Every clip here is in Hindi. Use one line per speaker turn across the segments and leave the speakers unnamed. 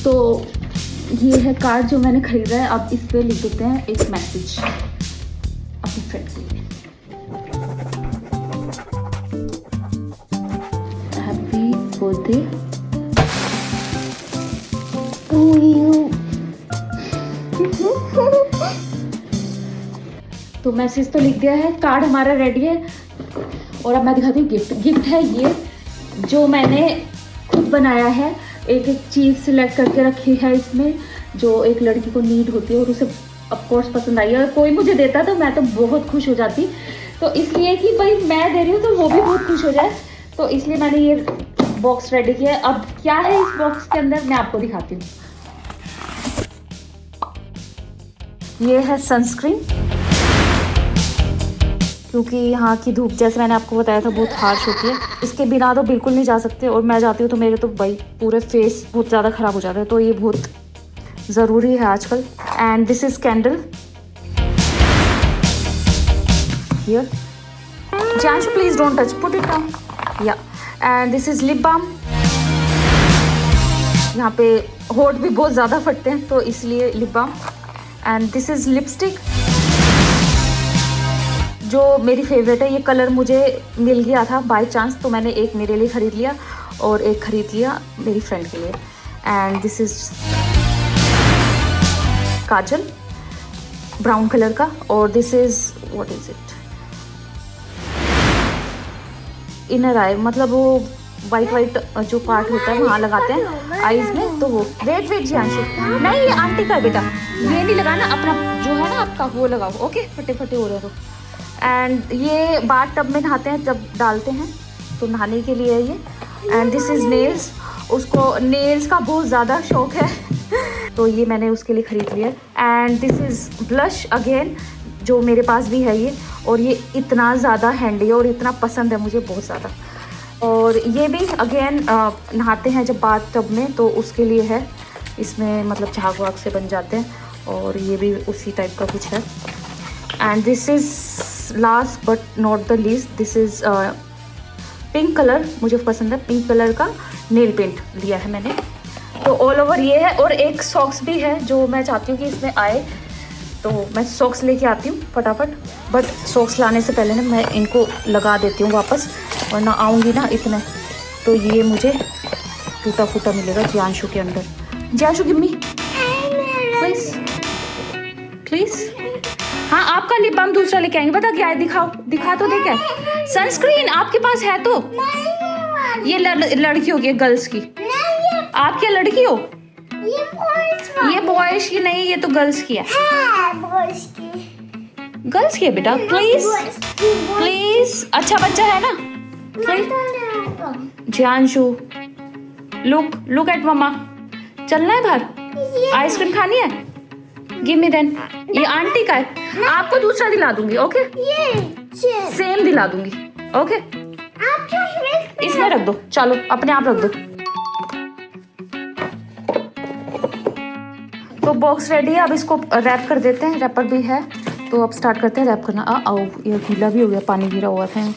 तो ये है कार्ड जो मैंने खरीदा है। अब इस पे लिख देते हैं एक मैसेज अपनी फ्रेंड के लिए। Happy birthday to you. तो मैसेज तो लिख दिया है, कार्ड हमारा रेडी है। और अब मैं दिखाती हूँ गिफ्ट। गिफ्ट है ये जो मैंने खुद बनाया है। एक एक चीज़ सिलेक्ट करके रखी है इसमें जो एक लड़की को नीड होती है और उसे ऑफकोर्स पसंद आई है। और कोई मुझे देता तो मैं तो बहुत खुश हो जाती, तो इसलिए कि भाई मैं दे रही हूँ तो वो भी बहुत खुश हो जाए, तो इसलिए मैंने ये बॉक्स रेडी किया है। अब क्या है इस बॉक्स के अंदर मैं आपको दिखाती हूँ। ये है सनस्क्रीन, क्योंकि यहाँ की धूप जैसे मैंने आपको बताया था बहुत हार्श होती है। इसके बिना तो बिल्कुल नहीं जा सकते, और मैं जाती हूँ तो मेरे तो भाई पूरे फेस बहुत ज़्यादा ख़राब हो जाता है, तो ये बहुत ज़रूरी है आजकल। And this is candle here. Janshu please don't touch, put it down. या and this is lip balm. यहाँ पे होठ भी बहुत ज़्यादा फटते हैं तो इसलिए lip balm. And this is lipstick जो मेरी फेवरेट है। ये कलर मुझे मिल गया था बाय चांस, तो मैंने एक मेरे लिए ख़रीद लिया और एक ख़रीद लिया मेरी फ्रेंड के लिए। And this is kajal brown colour का। और this is what is it, inner eye, मतलब वो वाइट जो पार्ट होता है वहाँ लगाते हैं आईज में, तो वो। वेट जानशु, नहीं ये आंटी का है बेटा, ये नहीं लगाना, अपना जो है ना आपका वो लगाओ। ओके, फटे फटे हो रहे हो। एंड ये बाथ टब में नहाते हैं जब डालते हैं, तो नहाने के लिए है ये। एंड दिस इज़ नेल्स, उसको नेल्स का बहुत ज़्यादा शौक है तो ये मैंने उसके लिए ख़रीद लिया। And this is blush again, जो मेरे पास भी है ये, और ये इतना ज़्यादा हैंडी है और इतना पसंद है मुझे बहुत ज़्यादा। और ये भी अगेन नहाते हैं जब बाथ टब में, तो उसके लिए है। इसमें मतलब झाग वाग से बन जाते हैं, और ये भी उसी टाइप का कुछ है। And this is last but not the least, this is pink colour, मुझे पसंद है पिंक कलर का नेल पेंट लिया है मैंने। तो ऑल ओवर ये है। और एक सॉक्स भी है जो मैं चाहती हूँ कि इसमें आए, तो मैं सॉक्स लेके आती हूँ फटाफट। बट सॉक्स लाने से पहले ना मैं इनको लगा देती हूँ वापस, वरना आऊँगी ना इतने तो ये मुझे टूटा फूटा मिलेगा जानशु के अंदर। जानशु गिव मी प्लीज प्लीज। हाँ, आपका लिप बाम दूसरा लेके आएंगे। बता क्या है, दिखाओ, दिखा तो दे क्या है। सनस्क्रीन आपके पास है तो ये लड़कियों की, गर्ल्स की। आप क्या लड़की हो? ये बॉयज की नहीं, ये तो गर्ल्स की है। गर्ल्स की है बेटा, प्लीज प्लीज। अच्छा बच्चा है ना प्लीज। जानशु लुक एट मम्मा। चलना है बाहर, आइसक्रीम खानी है, गिव मी देन। ये आंटी का है, आपको दूसरा दिला दूंगी। ओके, सेम दिला दूंगी। ओके, इसमें रख दो, चलो अपने आप रख दो। तो बॉक्स रेडी है, अब इसको रैप कर देते हैं। रैपर भी है, तो अब स्टार्ट करते हैं रैप करना। आओ, ये गीला भी हो गया, पानी गिरा हुआ था।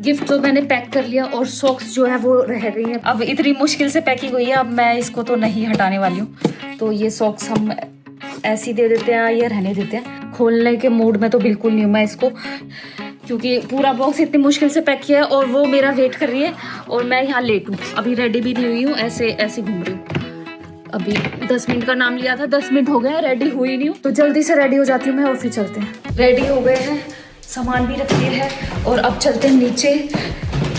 गिफ्ट तो मैंने पैक कर लिया, और सॉक्स जो है वो रह गई है। अब इतनी मुश्किल से पैकिंग हुई है, अब मैं इसको तो नहीं हटाने वाली हूँ। तो ये सॉक्स हम ऐसे ही दे देते हैं या रहने देते हैं। खोलने के मूड में तो बिल्कुल नहीं हूँ मैं इसको, क्योंकि पूरा बॉक्स इतनी मुश्किल से पैक किया है और वो मेरा वेट कर रही है, और मैं यहाँ लेट हूँ। अभी रेडी भी नहीं हुई हूँ, ऐसे ऐसे घूम रही हूँ। अभी 10 मिनट का नाम लिया था, 10 मिनट हो गए, रेडी हुई नहीं हूँ, तो जल्दी से रेडी हो जाती हूँ मैं और फिर चलते हैं। रेडी हो गए हैं, सामान भी रख लिया है, और अब चलते हैं नीचे,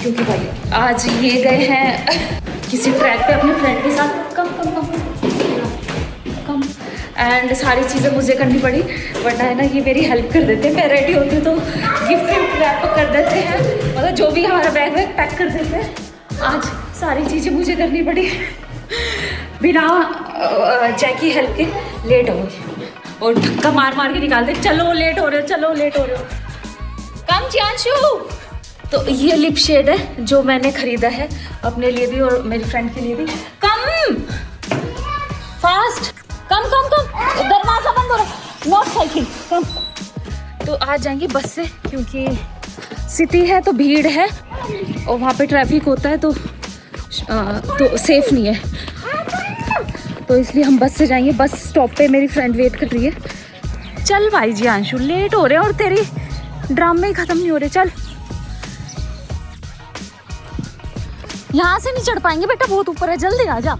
क्योंकि भाई आज ये गए हैं किसी ट्रैक पे अपने फ्रेंड के साथ। कम कम कम कम। एंड सारी चीज़ें मुझे करनी पड़ी, वरना है ना ये मेरी हेल्प कर देते हैं। मैं रेडी होती हूँ तो गिफ्ट रैप कर देते हैं, मतलब जो भी हमारा बैग वैग पैक कर देते हैं। आज सारी चीज़ें मुझे करनी पड़ी बिना जैकी हेल्प के। लेट हो गई और धक्का मार मार के निकालते, चलो लेट हो रहे हो, चलो लेट हो रहे हो। कम जानशु। तो ये लिप शेड है जो मैंने खरीदा है अपने लिए भी और मेरी फ्रेंड के लिए भी। कम फास्ट, कम कम कम, दरवाजा बंद हो रहा है, नॉट साइकिल। कम। तो आज जाएंगे बस से, क्योंकि सिटी है तो भीड़ है और वहाँ पे ट्रैफिक होता है, तो तो सेफ नहीं है, तो इसलिए हम बस से जाएंगे। बस स्टॉप पे मेरी फ्रेंड वेट कर रही है। चल भाई जी अंशु, लेट हो रहे हैं और तेरी ड्रामे ही ख़त्म नहीं हो रहे। चल, यहाँ से नहीं चढ़ पाएंगे बेटा, बहुत ऊपर है, जल्दी आ जा।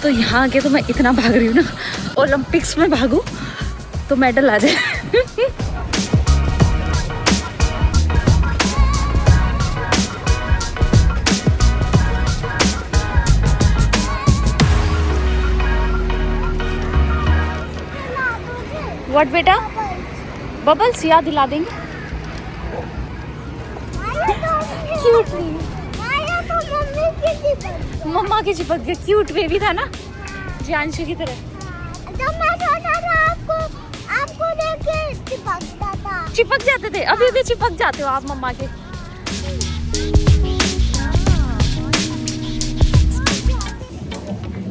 तो यहाँ आके तो मैं इतना भाग रही हूँ ना, ओलंपिक्स में भागूँ तो मेडल आ जाए। व्हाट बेटा? बबल्स याद दिला देंगे। क्यूट मम्मा की चिपक गया, क्यूट बेबी था ना जियांशु की तरह।
जब मैं छोटा था आपको देख के चिपकता था।
चिपक जाते थे, अभी भी चिपक जाते हो आप मम्मा के।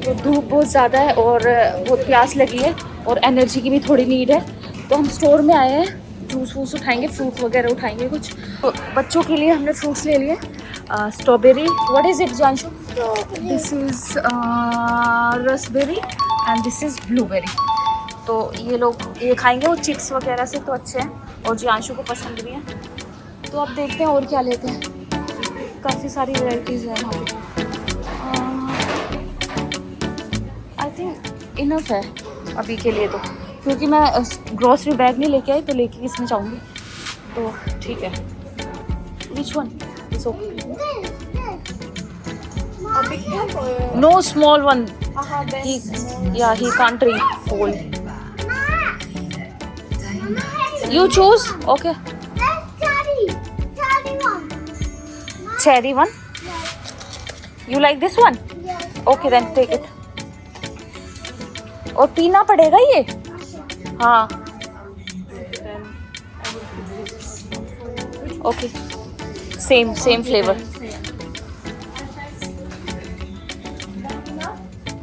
तो धूप बहुत ज़्यादा है और बहुत प्यास लगी है और एनर्जी की भी थोड़ी नीड है, तो हम स्टोर में आए हैं, जूस वूस उठाएंगे, फ्रूट वगैरह उठाएंगे कुछ। तो बच्चों के लिए हमने फ्रूट्स ले लिए। Strawberry, what is it Janshu? This is raspberry and this is blueberry. तो ये लोग ये खाएंगे, वो चिप्स वगैरह से तो अच्छे हैं और जियांशु को पसंद भी हैं। तो अब देखते हैं और क्या लेते हैं, काफ़ी सारी वैरायटीज़ हैं यहाँ पे। आई थिंक इनफ है अभी के लिए तो, क्योंकि मैं ग्रॉसरी बैग नहीं लेके आई, तो लेके किसमें जाऊँगी, तो ठीक है। Which one is okay? No small one, he can't read whole. You choose? Okay. Cherry one? You like this one? Okay, then take it. और पीना पड़ेगा ये? हाँ. Okay. Same flavor.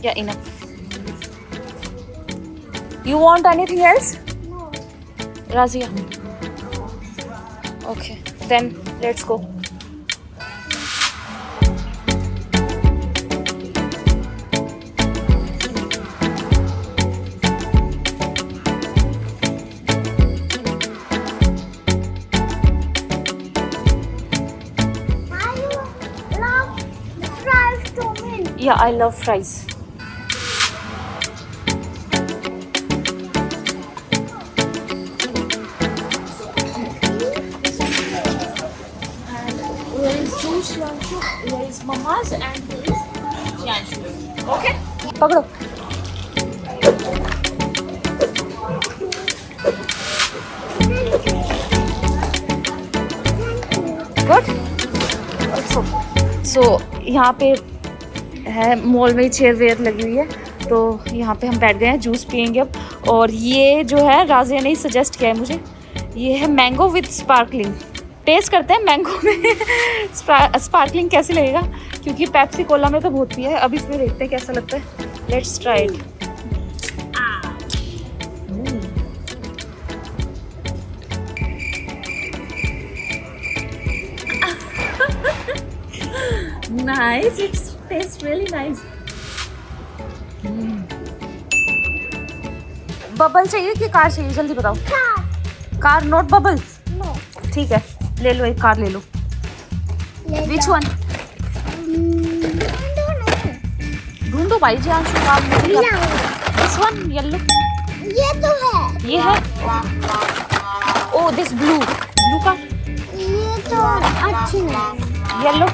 Yeah, enough. You want anything else? Razia. Okay, then let's go. Yeah, I love fries. Here is Mama's and here is Jianshu's. Okay? पकड़ो। Good? So यहाँ पे है मॉल में चेयर वेयर लगी हुई है, तो यहाँ पे हम बैठ गए हैं, जूस पियेंगे अब। और ये जो है राजिया ने सजेस्ट किया है मुझे, ये है मैंगो विद स्पार्कलिंग। टेस्ट करते हैं मैंगो में स्पार्कलिंग कैसे लगेगा, क्योंकि पेप्सी कोला में तो बहुत पिया है। अब इसमें देखते हैं कैसा लगता है। Let's try it. Nice, it's test really nice. Bubble चाहिए कि कार चाहिए, जल्दी बताओ। Car not bubble? ठीक है, ले लो, एक कार ले लो। Which one? ढूंढो भाई जी। This one, yellow.
ये तो है।
ये है। ओ दिस ब्लू कार।
ये तो अच्छी नहीं।
येलो।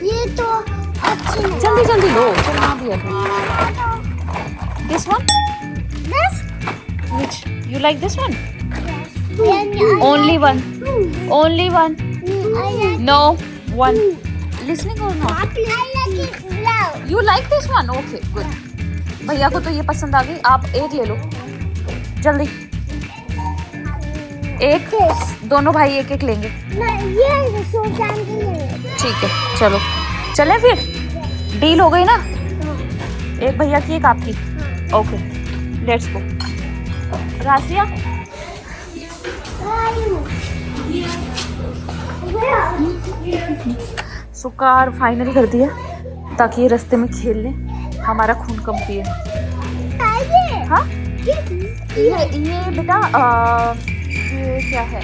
ये तो अच्छी नहीं।
जल्दी लो, चलना भी है। This one?
This?
Which? You like this one?
Yes.
Only one. Only one.
I like
No, one. Listening or not?
I like it blue.
You like this one? Okay, good. भैया को तो ये पसंद आ गई। आप एक ले लो, जल्दी। एक, दोनों भाई एक एक लेंगे।
ये सोचा
ठीक है, चलो चलें फिर। डील हो गई ना? एक भैया की, एक आपकी। Okay, let's go. Russia, so car final कर दिया ताकि ये रास्ते में खेल लें, हमारा खून कम पिए। हाँ ये बेटा ये क्या है,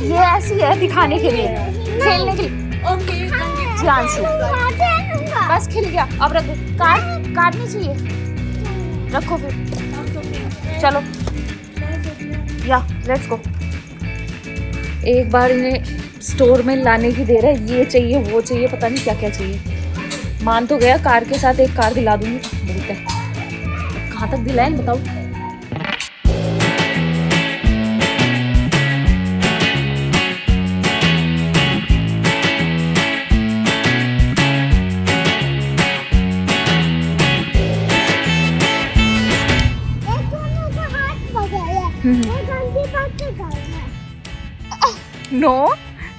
ये ऐसी है दिखाने के लिए, खेलने के लिए। जियांशु बस खिल गया, अब रख दो। काटनी चाहिए, रखो फिर। चलो या लेट्स गो। एक बार इन्हें स्टोर में लाने की देर है, ये चाहिए वो चाहिए, पता नहीं क्या क्या चाहिए। मान तो गया कार के साथ एक कार दिला दूंगी, बहुत है। कहाँ तक दिलाएं बताओ। नो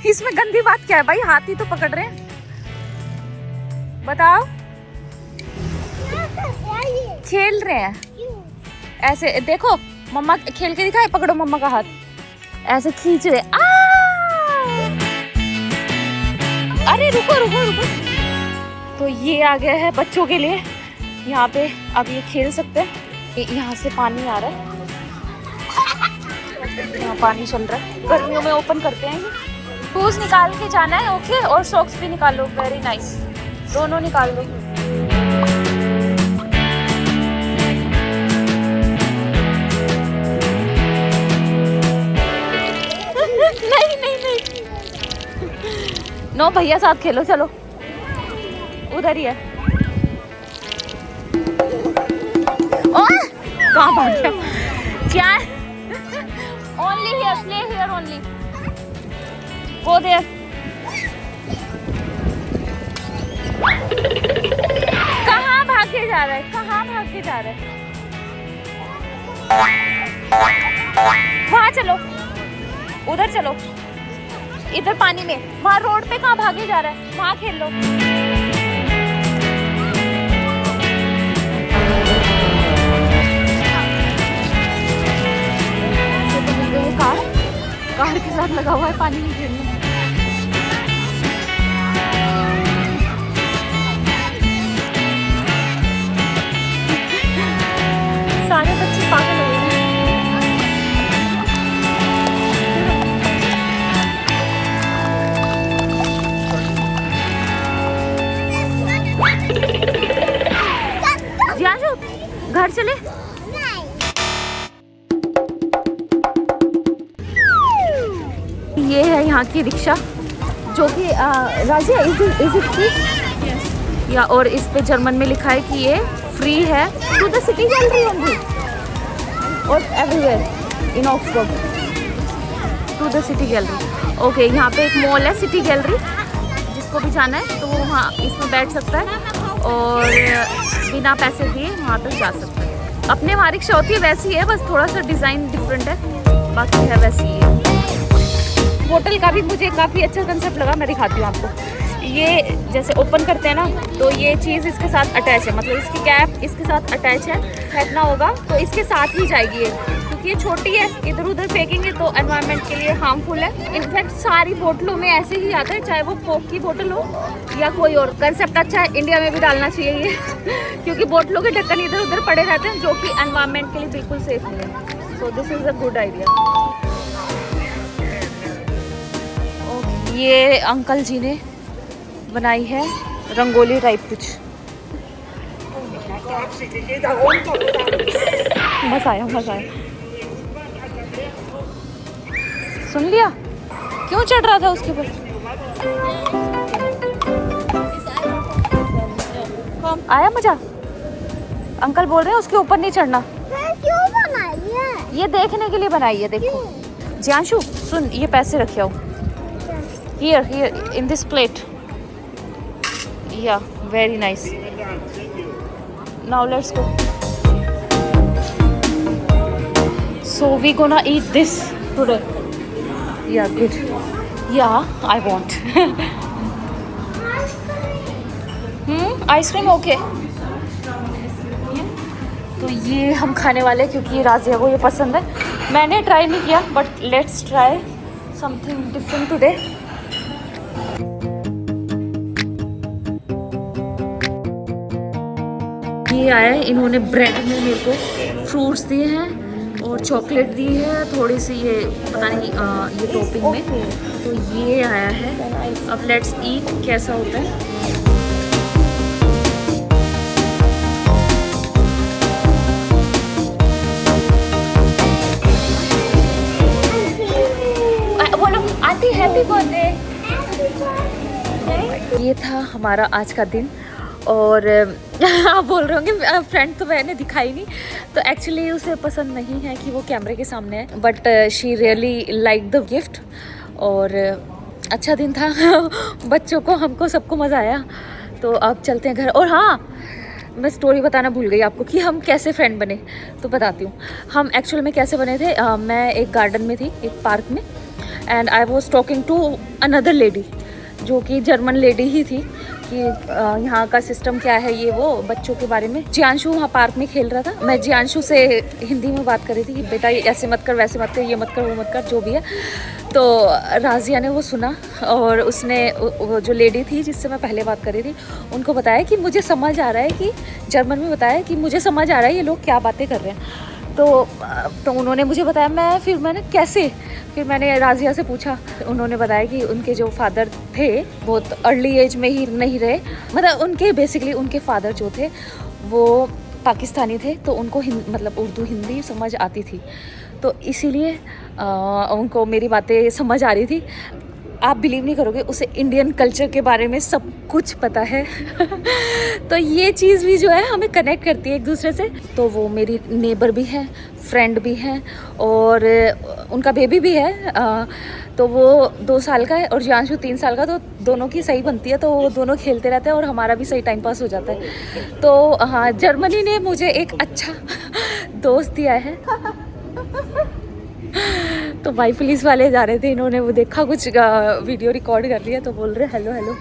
इसमें गंदी बात क्या है भाई, हाथी तो पकड़ रहे हैं। बताओ, खेल रहे हैं ऐसे, देखो मम्मा खेल के दिखाए, पकड़ो मम्मा का हाथ, ऐसे खींच रहे। अरे रुको रुको रुको। तो ये आ गया है बच्चों के लिए, यहाँ पे अब ये खेल सकते हैं। यहाँ से पानी आ रहा है, यहाँ पानी चल रहा है। गर्मियों में ओपन करते हैं। शूज निकाल के जाना है, ओके, और सॉक्स भी निकाल लो। वेरी नाइस, दोनों निकाल लो। नहीं नहीं नहीं, नो भैया साथ खेलो, चलो उधर ही है। ओह कहाँ भाग गया, क्या है? Only here, play here only. Go there. कहाँ भाग के जा रहा है, कहाँ भाग के जा रहा है? वहाँ चलो, उधर चलो, इधर पानी में, वहाँ रोड पे कहाँ भागे जा रहा है, वहाँ खेल लो। कार के साथ लगा हुआ है पानी में खेलने। सारे बच्चे पागल हो गए। जियांशु घर चले। ये है यहाँ की रिक्शा, जो कि राजिया इज इट फ्री या, और इस पे जर्मन में लिखा है कि ये फ्री है to the city gallery only और everywhere in Oxford to the city gallery. Okay, यहाँ पे एक मॉल है सिटी गैलरी, जिसको भी जाना है तो वो वहाँ इसमें बैठ सकता है और बिना पैसे दिए वहाँ तक जा सकता है। अपने वहाँ रिक्शा होती है वैसी है, बस थोड़ा सा डिज़ाइन डिफरेंट है, बाकी है वैसी ही है। होटल का भी मुझे काफ़ी अच्छा कंसेप्ट लगा, मैं दिखाती हूँ आपको। ये जैसे ओपन करते हैं ना, तो ये चीज़ इसके साथ अटैच है, मतलब इसकी कैप इसके साथ अटैच है। फेंकना होगा तो इसके साथ ही जाएगी ये, क्योंकि ये छोटी है, इधर उधर फेंकेंगे तो एनवायरनमेंट के लिए हार्मफुल है। इनफैक्ट सारी बोतलों में ऐसे ही आता है, चाहे वो कोक की बोतल हो या कोई और। कंसेप्ट अच्छा है, इंडिया में भी डालना चाहिए ये क्योंकि बोतलों के ढक्कन इधर उधर पड़े रहते हैं, जो कि एनवायरनमेंट के लिए बिल्कुल सेफ नहीं है। So this is a good idea. ये अंकल जी ने बनाई है रंगोली टाइप कुछ, मजा आया मजा आया। सुन लिया क्यों चढ़ रहा था उसके ऊपर? आया मजा? अंकल बोल रहे हैं उसके ऊपर नहीं चढ़ना।
क्यों बनाई है?
ये देखने के लिए बनाई है, देखो। जियांशु सुन, ये पैसे रखे हो। Here, in this plate. Yeah, very nice. Now let's go. So we gonna eat this today. Yeah, good. Yeah, I want. Ice cream okay. तो ये हम खाने वाले, क्योंकि राजिया को ये पसंद है। मैंने ट्राई नहीं किया, but let's try something different today. ये आया है, इन्होंने ब्रेड में मेरे को फ्रूट्स दिए हैं और चॉकलेट दी है थोड़ी सी, ये पता नहीं ये टॉपिंग में, तो ये आया है। अब लेट्स ईट कैसा होता है। बोलो आंटी हैप्पी बर्थडे। ये था हमारा आज का दिन। और आप बोल रहे होंगे फ्रेंड तो मैंने दिखाई नहीं, तो एक्चुअली उसे पसंद नहीं है कि वो कैमरे के सामने है, but she really like the gift. और अच्छा दिन था बच्चों को, हमको सबको मज़ा आया। तो अब चलते हैं घर। और हाँ, मैं स्टोरी बताना भूल गई आपको कि हम कैसे फ्रेंड बने, तो बताती हूँ। हम एक्चुअल में कैसे बने थे, मैं एक गार्डन में थी, एक पार्क में, and I was talking to another lady जो कि जर्मन लेडी ही थी, कि यहाँ का सिस्टम क्या है, ये वो बच्चों के बारे में। जियांशु वहाँ पार्क में खेल रहा था, मैं जियांशु से हिंदी में बात कर रही थी कि बेटा ये ऐसे मत कर, वैसे मत कर, ये मत कर, वो मत कर, जो भी है। तो राजिया ने वो सुना और उसने वो जो लेडी थी जिससे मैं पहले बात कर रही थी, उनको बताया कि मुझे समझ आ रहा है, कि जर्मन में बताया कि मुझे समझ आ रहा है ये लोग क्या बातें कर रहे हैं। तो उन्होंने मुझे बताया, मैंने कैसे, फिर मैंने राजिया से पूछा। उन्होंने बताया कि उनके जो फादर थे बहुत अर्ली एज में ही नहीं रहे, मतलब उनके बेसिकली उनके फादर जो थे वो पाकिस्तानी थे, तो उनको मतलब उर्दू हिंदी समझ आती थी, तो इसीलिए उनको मेरी बातें समझ आ रही थी। आप बिलीव नहीं करोगे, उसे इंडियन कल्चर के बारे में सब कुछ पता है तो ये चीज़ भी जो है हमें कनेक्ट करती है एक दूसरे से। तो वो मेरी नेबर भी है, फ्रेंड भी है, और उनका बेबी भी है। तो वो 2 साल का है और जियांशु 3 साल का, तो दोनों की सही बनती है, तो वो दोनों खेलते रहते हैं और हमारा भी सही टाइम पास हो जाता है। तो हाँ, जर्मनी ने मुझे एक अच्छा दोस्त दिया है तो भाई पुलिस वाले जा रहे थे, इन्होंने वो देखा, कुछ वीडियो रिकॉर्ड कर लिया, तो बोल रहे हेलो हेलो।